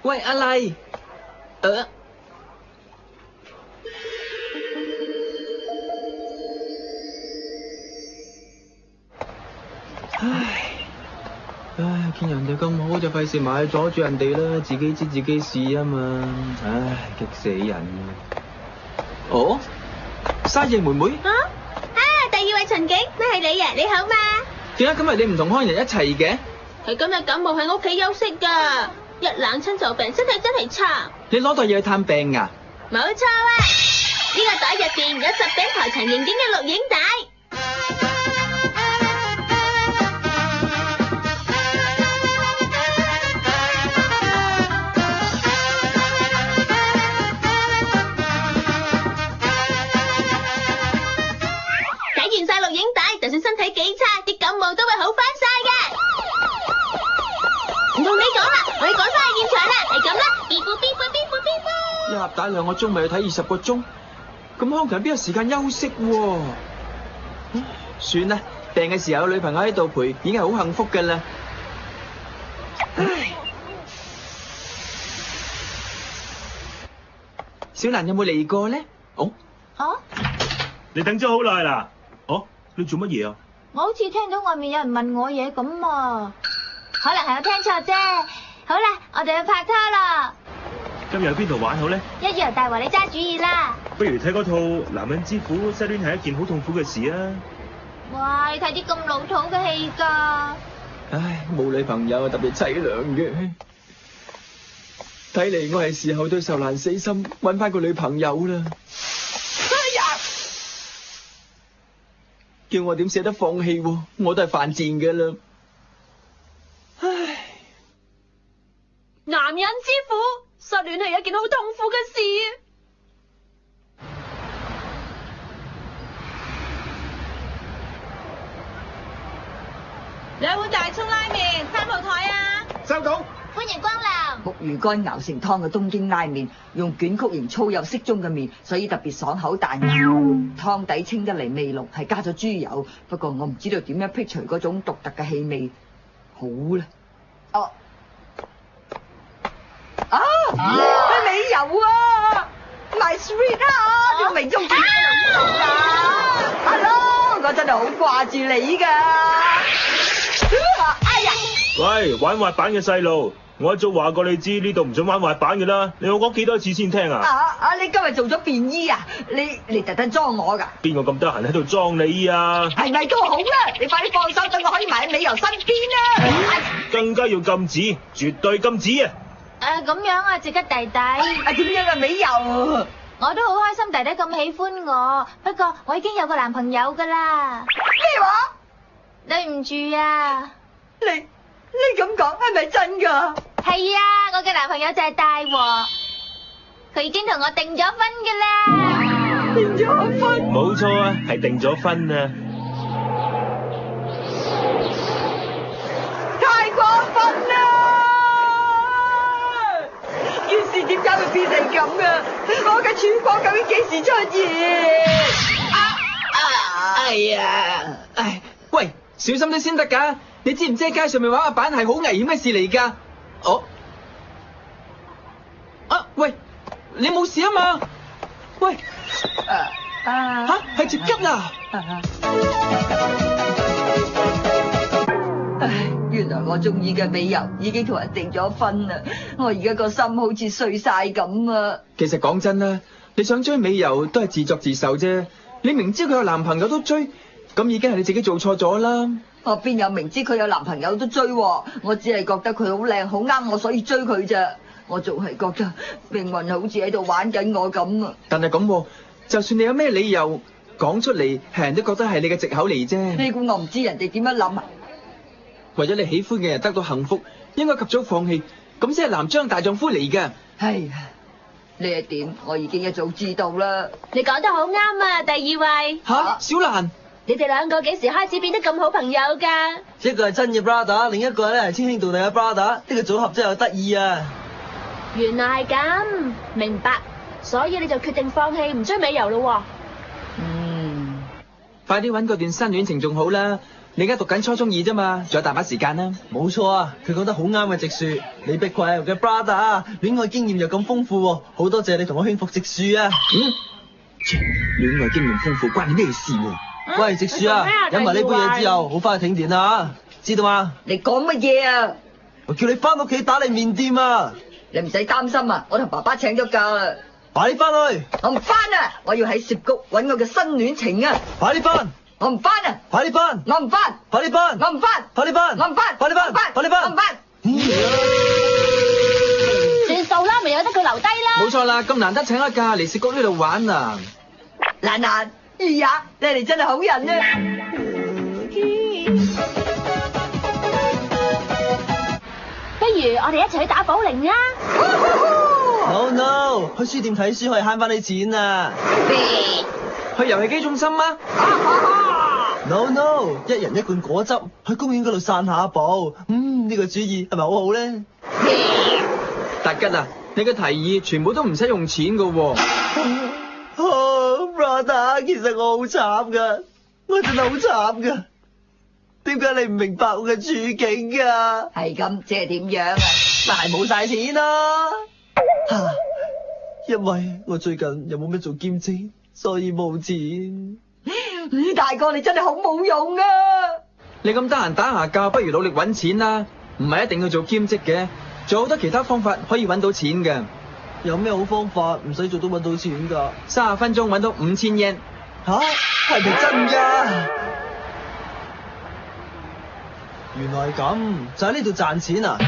喂，阿麗，唉，見人哋咁好就費事埋去阻住人哋啦，自己知自己事啊嘛，唉，激死人啊！哦，沙夜妹妹，第二位巡警，咩係你啊？你好嘛？點解今日你唔同康人一齊嘅？係今日感冒喺屋企休息㗎，一冷親就病，身體真係差。你攞袋嘢去探病啊？冇錯啊！呢個袋入邊有10頂台場刑警嘅錄影帶。睇完晒錄影帶，就算身體幾差，啲感冒都會好翻晒嘅。唔同你講啦，我哋趕翻去現場啦，係咁啦，嗶嗶嗶嗶嗶嗶嗶。一盒帶2個鐘，咪要睇20個鐘，咁康強邊有時間休息喎？算啦，病嘅時候有女朋友喺度陪，已經係好幸福㗎啦。唉，小蘭有冇嚟過咧？哦，你等咗好耐啦？哦，你做乜嘢啊？我好似聽到外面有人問我嘢咁啊，可能係我聽錯啫。好啦，我哋去拍拖啦。今日去邊度玩好咧？一於由大和你揸主意啦。不如睇嗰套《男人之苦》，失戀係一件好痛苦嘅事啊！哇，你睇啲咁老土嘅戲㗎。唉，冇女朋友特別凄涼嘅。睇嚟我係時候對受難死心，搵翻個女朋友啦。哎呀！叫我點捨得放棄喎？我都係犯賤嘅啦。唉，男人之苦，失戀係一件好痛苦嘅事。2碗大葱拉麵，3號台啊！收到。歡迎光臨。木魚乾熬成湯嘅東京拉麵，用捲曲型粗幼適中嘅麵，所以特別爽口彈牙。湯底清得嚟味濃，係加咗豬油。不過我唔知道點樣辟除嗰種獨特嘅氣味。好啦，係美油啊 ！My sweet 條明中意啊 ！Hello，我真係好掛住你㗎。哎呀！喂，玩滑板嘅細路，我一早話過你知呢度唔准玩滑板嘅啦，你我講幾多次先聽啊？你今日做咗便衣啊？你特登裝我㗎？邊個咁得閒喺度裝你啊？係咪都好啦？你快啲放手，等我可以埋喺美油身邊啦！更加要禁止，絕對禁止啊！咁樣啊，值得弟弟。點樣啊，美油？我都好開心弟弟咁喜歡我，不過我已經有個男朋友㗎啦。咩話？對唔住啊！你咁講係咪真㗎？係啊，我嘅男朋友就係大和，佢已經同我訂咗婚㗎啦。訂咗婚？冇錯啊，係訂咗婚啊！太過分啦！件事點解會變成咁㗎？我嘅曙光究竟幾時出現？哎呀，唉，喂，小心啲先得㗎！你知唔知喺街上面玩滑板係好危險嘅事嚟㗎？喂，你冇事啊嘛？喂，係接急啦！原來我中意嘅美油已經同人訂咗婚啦！我而家個心好似碎晒咁啊！其實講真啦，你想追美油都係自作自受啫。你明知佢有男朋友都追，咁已經係你自己做錯咗啦。我邊有明知佢有男朋友都追喎？我只係覺得佢好靚，好啱我，所以追佢咋。我仲係覺得命運好似喺度玩緊我咁啊！但係咁，就算你有咩理由講出嚟，係人都覺得係你嘅藉口嚟啫。你估我唔知人哋點樣諗啊？為咗你喜歡嘅人得到幸福，應該及早放棄，咁先係男將大丈夫嚟㗎。係呢一點我已經一早知道啦。你講得好啱啊，第2位。小蘭，你哋2個幾時開始變得咁好朋友㗎？一個係真嘅 brother， 另一個咧係稱兄道弟嘅 brother， 呢個組合真係有得意啊！原來係咁，明白。所以你就決定放棄唔追美油咯喎。快啲搵個段新戀情仲好啦。你而家讀緊初中2啫嘛，仲有大把時間啦。冇錯啊，佢講得好啱嘅直樹，你碧桂嘅 brother 啊，戀愛經驗又咁豐富喎，好多謝你同我勸服直樹啊。戀愛經驗豐富關你咩事喎？喂，直樹啊，飲埋呢杯嘢之後，好快去停電啊，知道嗎？你講乜嘢啊？我叫你翻屋企打你麵店啊！你唔使擔心啊，我同爸爸請咗假啦。快啲翻去！我唔翻啊！我要喺涉谷揾我嘅新戀情啊！快啲翻！我唔翻啊！快啲翻！我唔翻！快啲翻！我唔翻！快啲翻！我唔翻！快啲翻！快啲翻！我唔翻！算數啦，咪由得佢留低啦。冇錯啦，咁難得請一假嚟涉谷呢度玩啊！蘭，姨呀，你哋真係好人啊！不如我哋一齊去打保齡啦。No no，去書店睇書可以慳翻啲錢啊！去遊戲機中心啊 No no，一人一罐果汁，去公園嗰度散下步。呢個主意係咪好好咧？達吉啊，你嘅提議全部都唔使用錢噶喎。brother， 其實我好慘噶，我真係好慘噶。點解你唔明白我嘅處境噶？係咁，即係點樣啊？但係冇晒錢啦。因為我最近又冇咩做兼職，所以冇錢。大哥，你真係好冇用啊！你咁得閒打下架，不如努力揾錢啦。唔係一定要做兼職嘅，仲有好多其他方法可以揾到錢嘅。有咩好方法唔使做都揾到錢㗎？30分鐘揾到5000 yen。吓？係咪真㗎？原來係咁，就喺呢度賺錢啊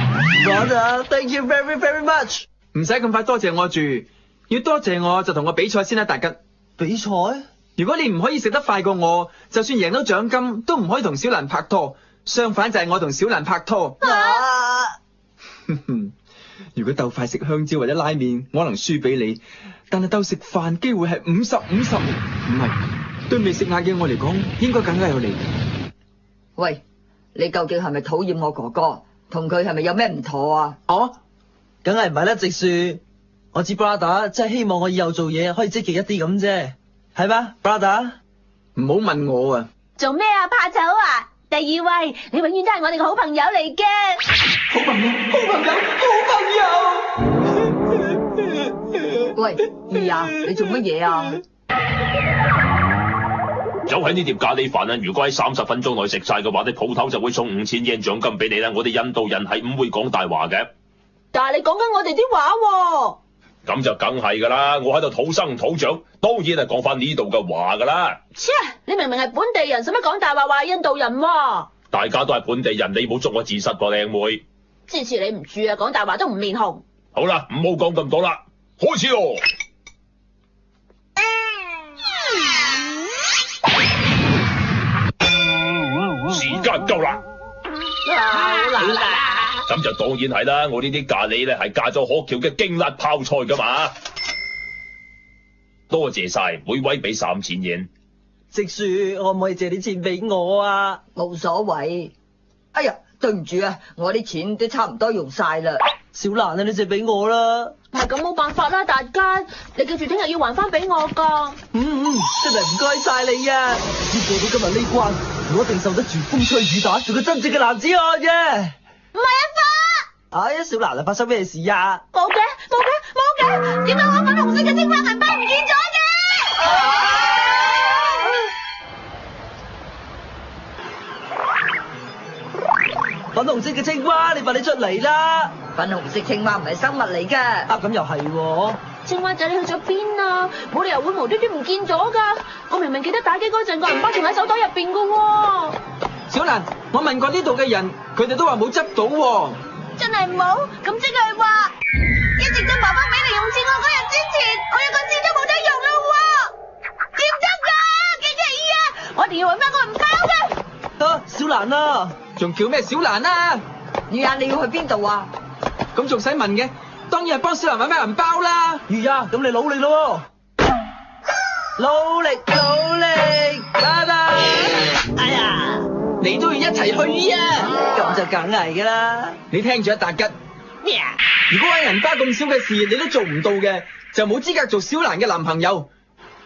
！Brother，thank you very very much。唔使咁快多謝我住，要多謝我就同我比賽先啦，達吉。比賽？如果你唔可以食得快過我，就算贏到獎金，都唔可以同小蘭拍拖。相反就係我同小蘭拍拖。如果鬥快食香蕉或者拉麵，我可能輸俾你，但係鬥食飯機會係50-50。唔係，對未食晏嘅我嚟講，應該更加有利。喂，你究竟係咪討厭我哥哥？同佢係咪有咩唔妥啊？哦，梗係唔係啦，直樹。我知 brother 真係希望我以後做嘢可以積極一啲咁啫，係嗎 brother？ 唔好問我啊。做咩啊？怕醜啊？第二位，你永遠都係我哋嘅好朋友嚟嘅。好朋友，好朋友，好朋友。喂，姨呀，你做乜嘢啊？就喺呢碟咖喱飯啊！如果喺30分鐘內食晒嘅話，啲鋪頭就會送5000 yen 獎金俾你啦。我哋印度人係唔會講大話嘅。但係你講緊我哋啲話喎。咁就梗係㗎啦！我喺度土生土長，當然係講翻呢度嘅話㗎啦。切！你明明係本地人，使乜講大話話印度人喎？大家都係本地人，你冇捉我自殺噃，靚妹。支持你唔住啊！講大話都唔面紅。好啦，唔好講咁多啦，開始咯！時間夠啦！好啦。咁就當然係啦，我呢啲咖喱咧係加咗可橋嘅勁辣泡菜㗎嘛。多謝晒，每位俾3000 yen。直樹，可唔可以借啲錢俾我啊？冇所謂。哎呀，對唔住啊，我啲錢都差唔多用晒啦。小蘭啊，你借俾我啦。係咁冇辦法啦，大家，你記住聽日要還翻俾我㗎。真係唔該晒你啊！要過到今日呢關，我一定受得住風吹雨打，做個真正嘅男子漢嘅。唔係啊，爸！哎呀，小蘭啊，發生咩事啊？冇嘅，點解我粉紅色嘅青花銀包唔見咗嘅？粉紅色嘅青蛙，你快啲出嚟啦！粉紅色青蛙唔係生物嚟㗎。咁又係喎。青蛙仔你去咗邊啊？冇理由會無端端唔見咗㗎。我明明記得打機嗰陣個銀包仲喺手袋入邊㗎喎。小蘭，我問過呢度嘅人，佢哋都話冇執到喎。真係冇？咁即係話，一直到爸爸俾零用錢我嗰日之前，我有個字都冇得用啦喎。點得㗎？幾奇異啊！我一定要揾翻個銀包㗎。小蘭啊！仲叫咩小蘭啊？姨呀，你要去邊度啊？咁仲使問嘅？當然係幫小蘭揾翻銀包啦。魚啊，咁你努力咯！努力，拜拜！哎呀，你都要一齊去啊！咁就梗係㗎啦。你聽住啊，達吉。咩啊？如果揾銀包咁少嘅事你都做唔到嘅，就冇資格做小蘭嘅男朋友。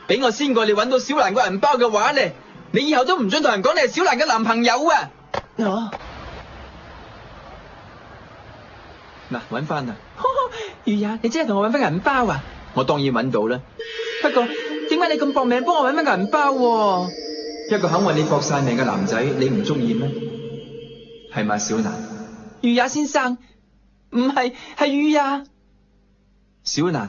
俾我先過你揾到小蘭個銀包嘅話咧，你以後都唔准同人講你係小蘭嘅男朋友啊！啊！嗱，搵翻啦！如也，你真係同我搵翻銀包啊？我當然搵到啦。不過點解你咁搏命幫我搵翻銀包喎？一個肯為你搏晒命嘅男仔，你唔中意咩？係嘛，小蘭？如也先生，唔係，係如也。小蘭，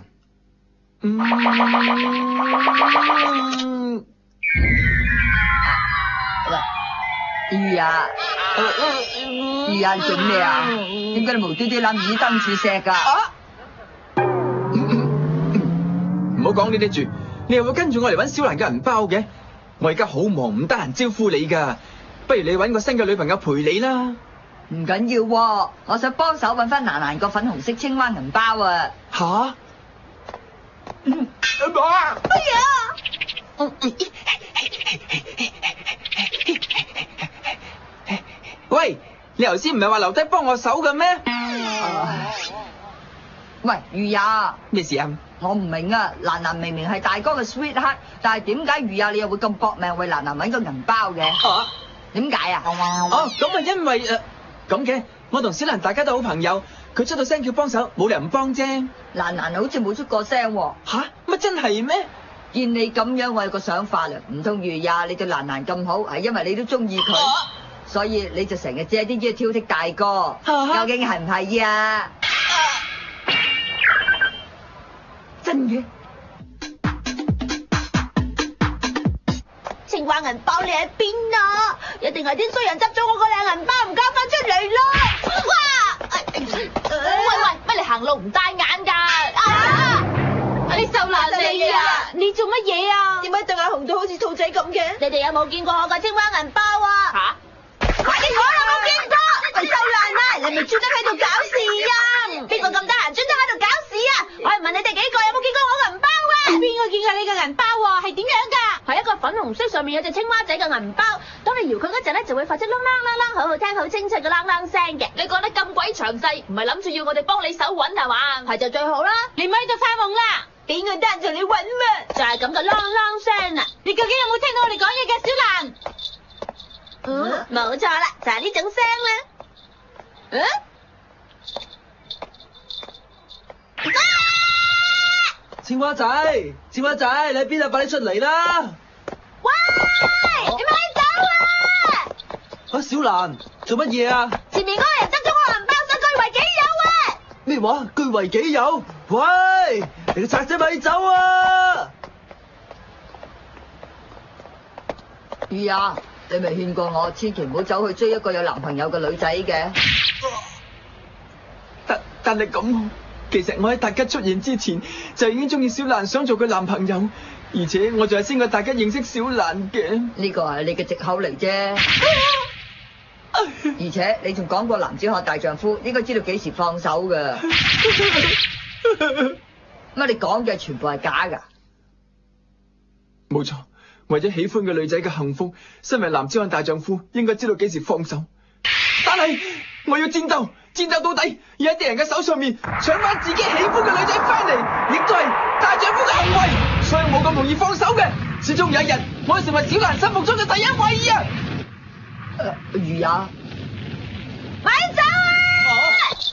魚啊！魚啊，你做咩啊？點解你無端端諗耳燈柱石㗎？唔好講呢啲住，你又會跟住我嚟搵小蘭嘅銀包嘅？我而家好忙，唔得閒招呼你㗎。不如你搵個新嘅女朋友陪你啦。唔緊要喎，我想幫手搵翻蘭蘭個粉紅色青蛙銀包啊！吓？喂，你頭先唔係話留低幫我手嘅咩？喂，魚也，咩事啊？我唔明啊！蘭蘭明明係大哥嘅 sweetheart，但係點解魚也你又會咁搏命為蘭蘭搵個銀包嘅？點解啊？哦，咁啊，因為咁嘅，我同小蘭大家都好朋友，佢出到聲叫幫手，冇理由唔幫啫。蘭蘭好似冇出過聲喎。吓？乜真係咩？見你咁樣，我有個想法啦，唔通魚也你對蘭蘭咁好，係因為你都中意佢，所以你就成日借啲嘢挑剔大哥，究竟係唔係啊？真嘅？青蛙銀包你喺邊啊？一定係啲衰人執咗我個靚銀包，唔交翻出嚟咯！哇！喂，乜你行路唔帶眼㗎？你秀蘭你啊！你做乜嘢啊？點解對眼紅到好似兔仔咁嘅？你哋有冇見過我個青蛙銀包啊？吓？快啲講啦！冇見過！喂，秀蘭啊，你咪專登喺度搞事啊！邊個咁得閒專登喺度搞事啊？我係問你哋幾個有冇見過我銀包啊？邊個見過你嘅銀包啊？係點樣㗎？係一個粉紅色上面有隻青蛙仔嘅銀包，當你搖佢嗰陣咧，就會發出啷啷啷啷好好聽、好清脆嘅啷啷聲嘅。你講得咁鬼詳細，唔係諗住要我哋幫你手揾係嘛？係就最好啦。你咪喺度發夢啦！邊個得閒同你揾嘛？就係咁嘅啷啷聲啊！你究竟有冇聽到我哋講嘢嘅，小蘭？冇錯啦，就係呢種聲啦。青蛙仔，青蛙仔，你喺邊啊？快啲出嚟啦！喂，你咪走啊！啊，小蘭，做乜嘢啊？前面嗰個人執咗我銀包，想據為己有啊！咩話？據為己有？喂，你個賊仔咪走啊！魚也，你咪勸過我，千祈唔好走去追一個有男朋友嘅女仔嘅。但係咁，其實我喺大家出現之前就已經中意小蘭，想做佢男朋友，而且我仲係先過大家認識小蘭嘅。呢個係你嘅藉口嚟啫。而且你仲講過男子漢大丈夫應該知道幾時放手㗎。乜你講嘅全部係假㗎？冇錯，為咗喜歡嘅女仔嘅幸福，身為男子漢大丈夫應該知道幾時放手。但係我要戰鬥，戰鬥到底，要喺敵人嘅手上面搶翻自己喜歡嘅女仔翻嚟，亦都係大丈夫嘅行為，所以冇咁容易放手嘅。始終有一日，我會成為小蘭心目中嘅第一位啊！魚也，咪走啊！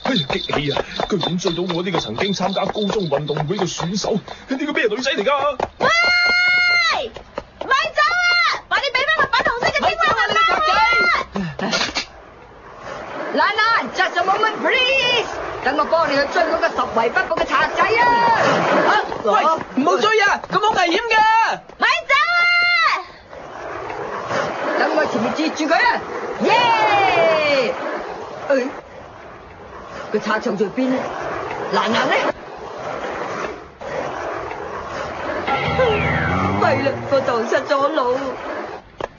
哎呀，激氣啊！居然追到我呢個曾經參加高中運動會嘅選手，呢個咩女仔嚟㗎？喂，咪走啊！快啲俾翻個粉紅色嘅青蛙銀包啊！蘭蘭 ，just a moment please，等我幫你去追嗰個十圍不保嘅賊仔啊！喂，唔好追啊，咁好危險㗎！咪走啊！等我前面截住佢啊！耶！個賊藏在邊呢？蘭蘭呢？係啦，我蕩失咗路。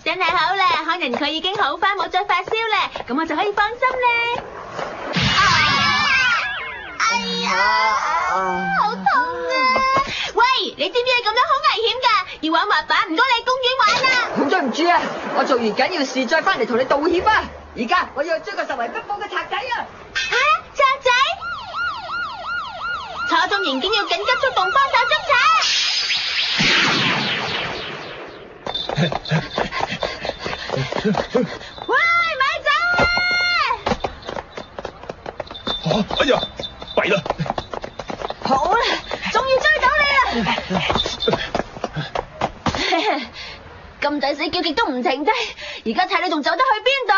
真係好啦，可能佢已經好返，冇再發燒啦，咁我就可以放心啦。哎呀，好痛啊！喂，你知唔知你咁樣好危險㗎？要玩滑板唔該你公園玩啊！好對唔住啊，我做完緊要事再翻嚟同你道歉啊！而家我要去追個十圍不保嘅賊仔啊！賊仔！初中刑警要緊急出動幫手捉賊！喂，咪走啊！哎呀，弊啦！好啦，終於追到你啦！咁仔死叫極都唔停低，而家睇你仲走得去邊度？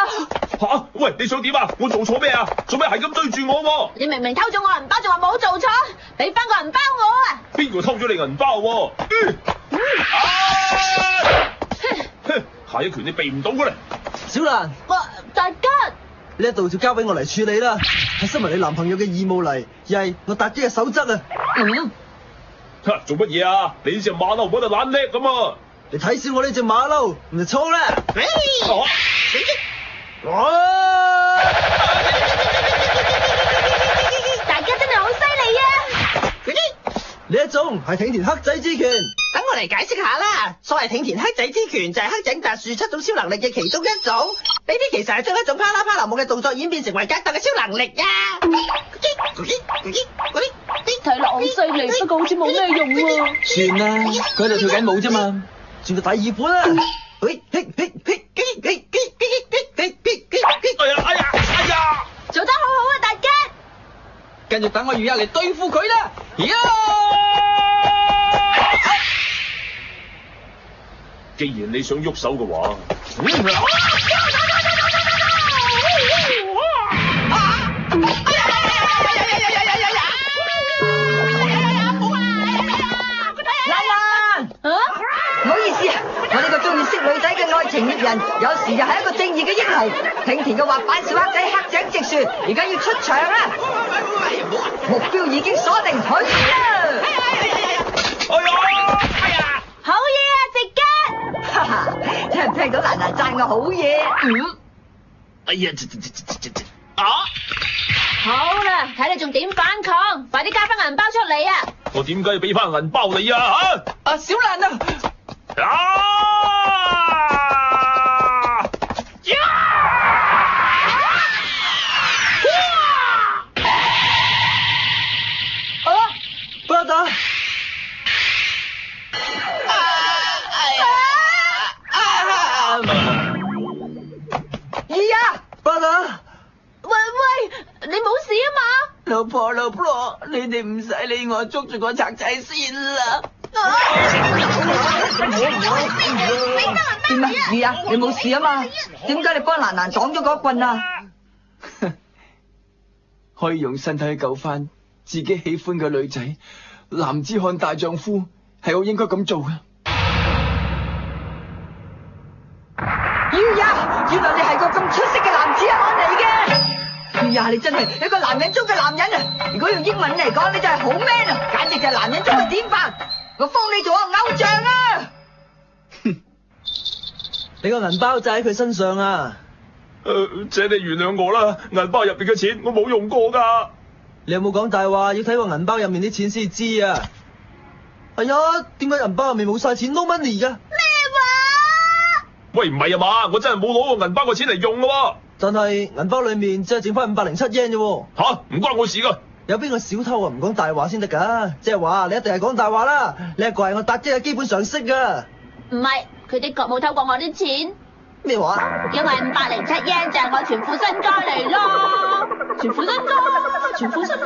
吓，喂，你想點啊？我做錯咩啊？做咩係咁追住我喎？你明明偷咗我銀包，仲話冇做錯，俾翻個銀包我啊！邊個偷咗你銀包喎？下一拳你避唔到㗎啦！小蘭，大吉，呢一度就交俾我嚟處理啦，係身為你男朋友嘅義務嚟，而係我達啲嘅守則啊！做乜嘢啊？你呢隻馬騮冇得懶叻咁啊！你睇小我呢隻馬騮，唔就錯啦！大家真係好犀利啊！呢一種係挺田黑仔之拳。等我嚟解釋下啦。所謂挺田黑仔之拳就係黑仔特殊7種超能力嘅其中一種。呢啲其實係將一種啪啦啪啦舞嘅動作演變成為格鬥嘅超能力啊！睇落好犀利，不過好似冇咩用喎。算啦，佢喺度跳緊舞啫嘛。轉個第二本啦！哎呀！做得好好啊，大吉！跟住等我如日嚟對付佢啦！既然你想喐手嘅話，唔好意思啊，我呢個中意識女仔嘅愛情獵人，有時又係一個正義嘅英雄。挺田嘅滑板小黑仔黑井直樹，而家要出場啦！目標已經鎖定，去啦！好嘢啊，直吉！哈哈，聽唔聽到蘭蘭讚我好嘢？哎呀，好啦，睇你仲點反抗，快啲交翻銀包出嚟啊！我點解要俾翻銀包你啊？嚇！小蘭啊！巴打！巴打！喂，你冇事啊嘛？老婆，你哋唔使理我，捉住個賊仔先啦！點啊，魚啊，你冇事啊嘛？點解你幫蘭蘭擋咗嗰棍啊？可以用身體去救翻自己喜歡嘅女仔，男子漢大丈夫係我應該咁做嘅。魚啊，原來你係個咁出色嘅男子漢嚟嘅。魚啊，你真係一個男人中嘅男人啊！如果用英文嚟講，你就係好 man 啊，簡直就係男人中嘅典範。我封你做我偶像啊！你個銀包就喺佢身上啊！請你原諒我啦，銀包入邊嘅錢我冇用過㗎。你有冇講大話？要睇個銀包入面啲錢先知啊！係啊，點解銀包入面冇晒錢 no money 㗎？咩話？喂，唔係啊嘛，我真係冇攞過銀包嘅錢嚟用㗎喎。但係銀包裏面只係剩翻507 yen 啫喎。吓，唔關我事㗎。有邊個小偷啊唔講大話先得㗎？即係話你一定係講大話啦！呢一個係我達姐嘅基本常識㗎。唔係，佢的確冇偷過我啲錢。咩話？因為507 yen 就係我全副身家嚟咯，全副身家。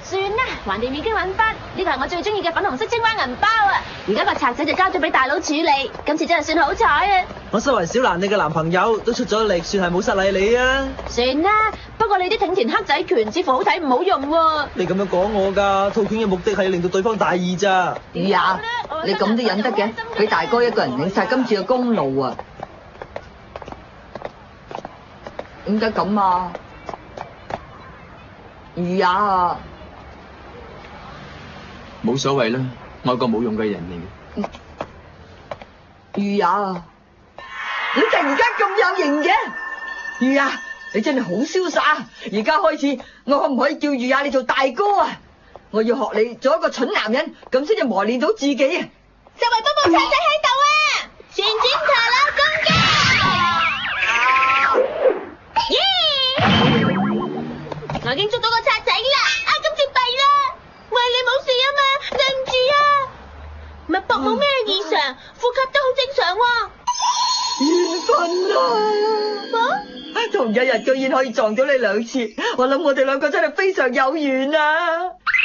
算啦，橫掂已經揾翻，呢個係我最中意嘅粉紅色青蛙銀包啊！而家個賊仔就交咗俾大佬處理，今次真係算好彩啊！我身為小蘭你嘅男朋友，都出咗力，算係冇失禮你啊！算啦，不過你啲挺田黑仔拳似乎好睇唔好用喎。你咁樣講我㗎，套拳嘅目的係令到對方大意咋。魚啊，你咁都忍得嘅，俾大哥一個人領晒今次嘅功勞啊！點解咁啊？魚啊！冇所謂啦，我係個冇用嘅人嚟嘅。魚啊！你突然間咁有型嘅，魚啊！你真係好瀟灑。而家開始，我可唔可以叫魚啊你做大哥啊？我要學你做一個蠢男人，咁先至磨練到自己啊！就為幫部賊仔喺度啊！旋轉陀螺攻擊！耶！我已經捉到個賊仔啦！啊，今次弊啦！喂，你冇事啊嘛？對唔住啊！脈搏冇咩異常，呼吸都好正常喎。緣分啊！同一日居然可以撞到你2次，我諗我哋兩個真係非常有緣啊！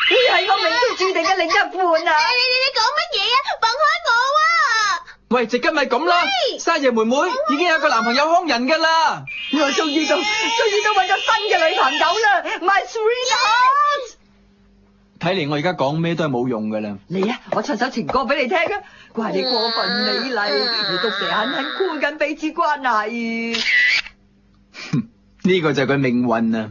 你係我命中注定嘅另一半啊！你講乜嘢啊？放開我啊！喂，直今咪咁啦，沙爺妹妹已經有個男朋友康人㗎啦。我終於都揾咗新嘅女朋友啦 ，My sweetheart！睇嚟我而家講咩都係冇用㗎啦。嚟啊，我唱首情歌俾你聽啊！怪你過分美麗，你都成日狠狠箍緊彼此關係。呢個就係佢命運啊！